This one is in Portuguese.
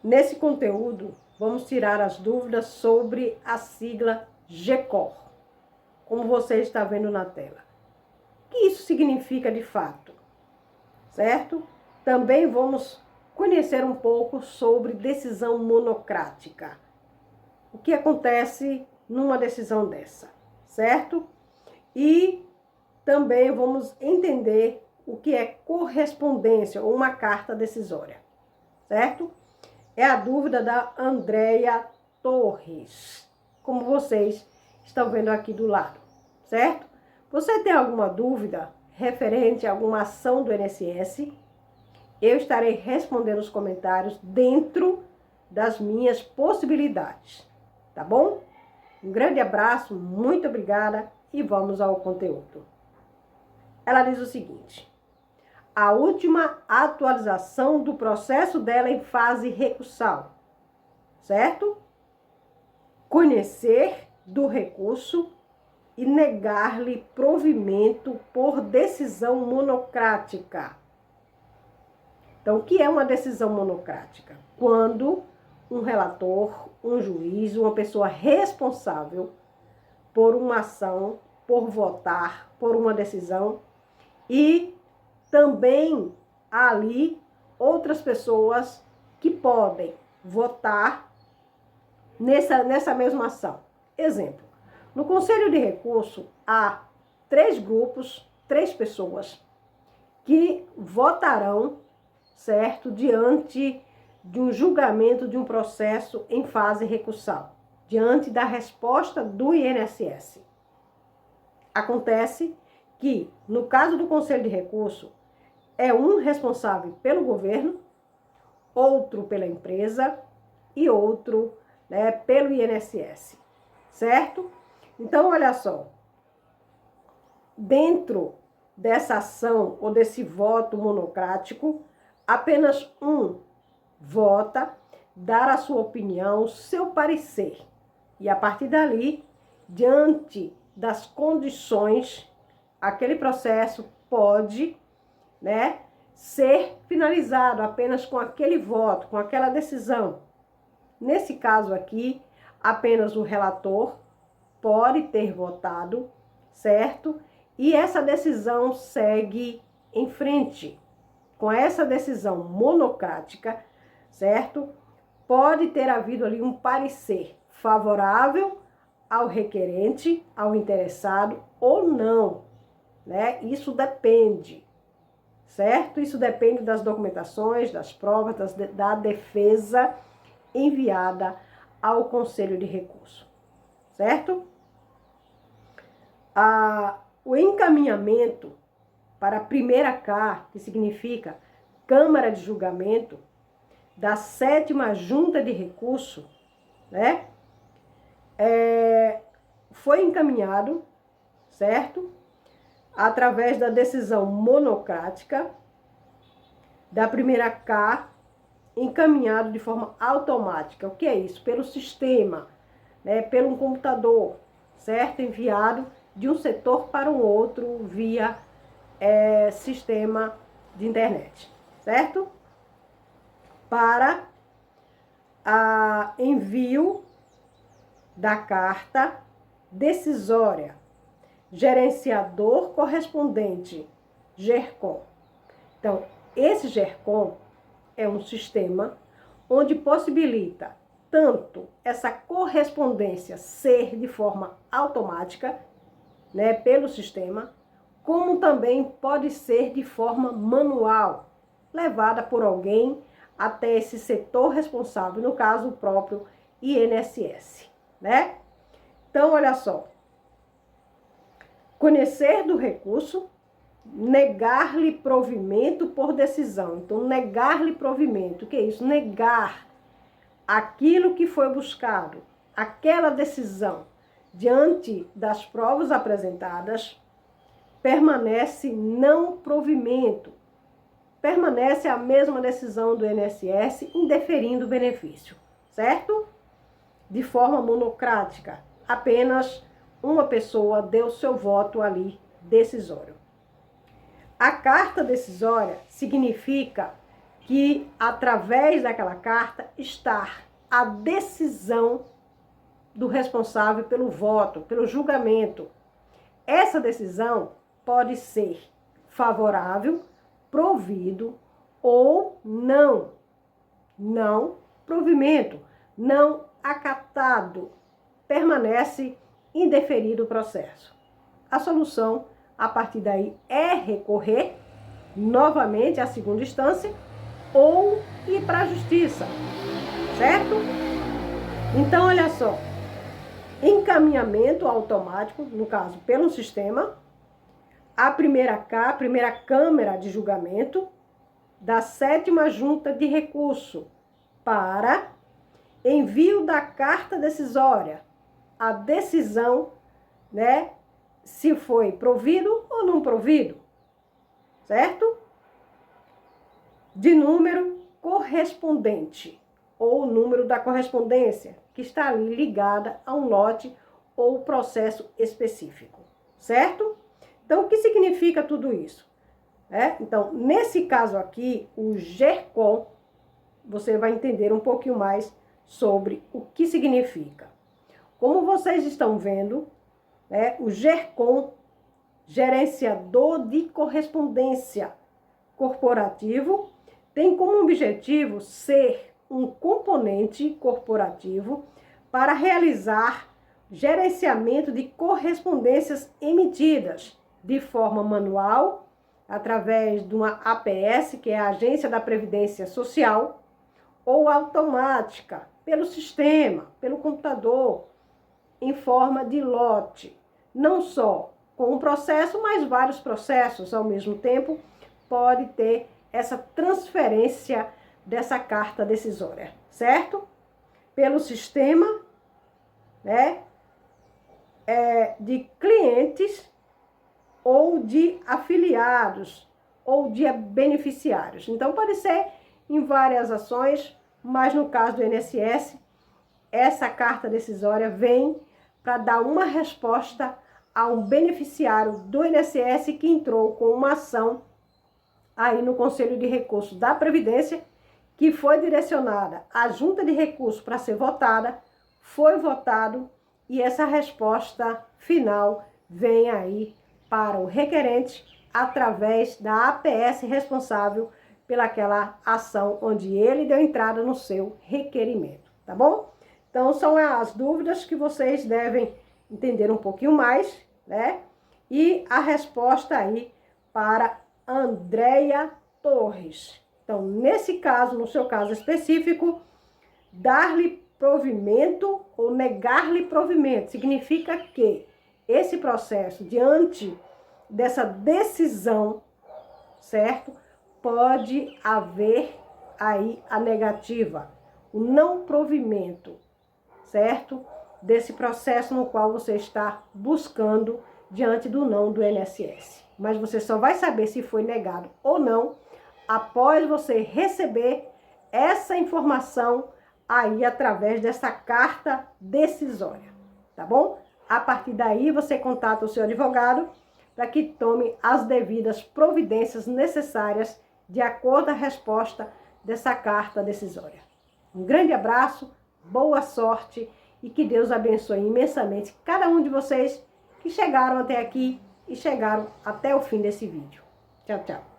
Nesse conteúdo, vamos tirar as dúvidas sobre a sigla GECOR, como você está vendo na tela. O que isso significa de fato, certo? Também vamos conhecer um pouco sobre decisão monocrática. O que acontece numa decisão dessa, certo? E também vamos entender o que é correspondência ou uma carta decisória, certo? É a dúvida da Andréia Torres, como vocês estão vendo aqui do lado, certo? Você tem alguma dúvida referente a alguma ação do INSS? Eu estarei respondendo os comentários dentro das minhas possibilidades, tá bom? Um grande abraço, muito obrigada e vamos ao conteúdo. Ela diz o seguinte: a última atualização do processo dela em fase recursal, certo? Conhecer do recurso e negar-lhe provimento por decisão monocrática. Então, o que é uma decisão monocrática? Quando um relator, um juiz, uma pessoa responsável por uma ação, por votar, por uma decisão, e também há ali outras pessoas que podem votar nessa mesma ação. Exemplo, no Conselho de Recurso há 3 grupos, 3 pessoas que votarão, certo, diante de um julgamento de um processo em fase recursal, diante da resposta do INSS. Acontece que, no caso do Conselho de Recurso, é um responsável pelo governo, outro pela empresa e outro, pelo INSS, certo? Então, olha só, dentro dessa ação ou desse voto monocrático, apenas um vota, dar a sua opinião, seu parecer. E a partir dali, diante das condições, aquele processo pode, ser finalizado apenas com aquele voto, com aquela decisão. Nesse caso aqui, apenas o relator pode ter votado, certo? E essa decisão segue em frente. Com essa decisão monocrática, certo? Pode ter havido ali um parecer favorável ao requerente, ao interessado ou não, Isso depende, certo? Isso depende das documentações, das provas, da defesa enviada ao Conselho de Recurso, certo? O encaminhamento para a primeira K, que significa Câmara de Julgamento, da 7ª Junta de Recurso, foi encaminhado, certo? Através da decisão monocrática da primeira K, encaminhado de forma automática. O que é isso? Pelo sistema, pelo computador, certo? Enviado de um setor para o outro via sistema de internet, certo? Para envio da carta decisória, gerenciador correspondente, GERCOM. Então, esse GERCOM é um sistema onde possibilita tanto essa correspondência ser de forma automática, pelo sistema, como também pode ser de forma manual, levada por alguém até esse setor responsável, no caso o próprio INSS, Então, olha só, conhecer do recurso, negar-lhe provimento por decisão. Então, negar-lhe provimento, o que é isso? Negar aquilo que foi buscado, aquela decisão, diante das provas apresentadas, permanece não provimento. Permanece a mesma decisão do INSS, indeferindo o benefício, certo? De forma monocrática, apenas uma pessoa deu seu voto ali decisório. A carta decisória significa que através daquela carta está a decisão do responsável pelo voto, pelo julgamento. Essa decisão pode ser favorável, provido ou não. Não provimento, não acatado. Permanece indeferido o processo. A solução, a partir daí, é recorrer novamente à segunda instância ou ir para a justiça, certo? Então, olha só, encaminhamento automático, no caso, pelo sistema, a primeira Câmara de Julgamento da 7ª Junta de Recurso para envio da carta decisória, a decisão, né, se foi provido ou não provido, certo? De número correspondente, ou número da correspondência, que está ali ligada a um lote ou processo específico, certo? Então, o que significa tudo isso? Então, nesse caso aqui, o GERCOM, você vai entender um pouquinho mais sobre o que significa. Como vocês estão vendo, o GERCOM, Gerenciador de Correspondência Corporativo, tem como objetivo ser um componente corporativo para realizar gerenciamento de correspondências emitidas de forma manual, através de uma APS, que é a Agência da Previdência Social, ou automática, pelo sistema, pelo computador, em forma de lote. Não só com um processo, mas vários processos ao mesmo tempo, pode ter essa transferência dessa carta decisória, certo? Pelo sistema, de clientes ou de afiliados ou de beneficiários. Então, pode ser em várias ações, mas no caso do INSS, essa carta decisória vem para dar uma resposta a um beneficiário do INSS que entrou com uma ação aí no Conselho de Recursos da Previdência, que foi direcionada à Junta de Recursos para ser votada, foi votado e essa resposta final vem aí para o requerente através da APS responsável pelaquela ação onde ele deu entrada no seu requerimento, tá bom? Então, são as dúvidas que vocês devem entender um pouquinho mais, né? E a resposta aí para Andréia Torres. Então, nesse caso, no seu caso específico, dar-lhe provimento ou negar-lhe provimento significa que esse processo, diante dessa decisão, certo? Pode haver aí a negativa, o não provimento, certo? Desse processo no qual você está buscando diante do não do INSS. Mas você só vai saber se foi negado ou não após você receber essa informação aí através dessa carta decisória, tá bom? A partir daí você contata o seu advogado para que tome as devidas providências necessárias de acordo à resposta dessa carta decisória. Um grande abraço, boa sorte e que Deus abençoe imensamente cada um de vocês que chegaram até aqui e chegaram até o fim desse vídeo. Tchau, tchau.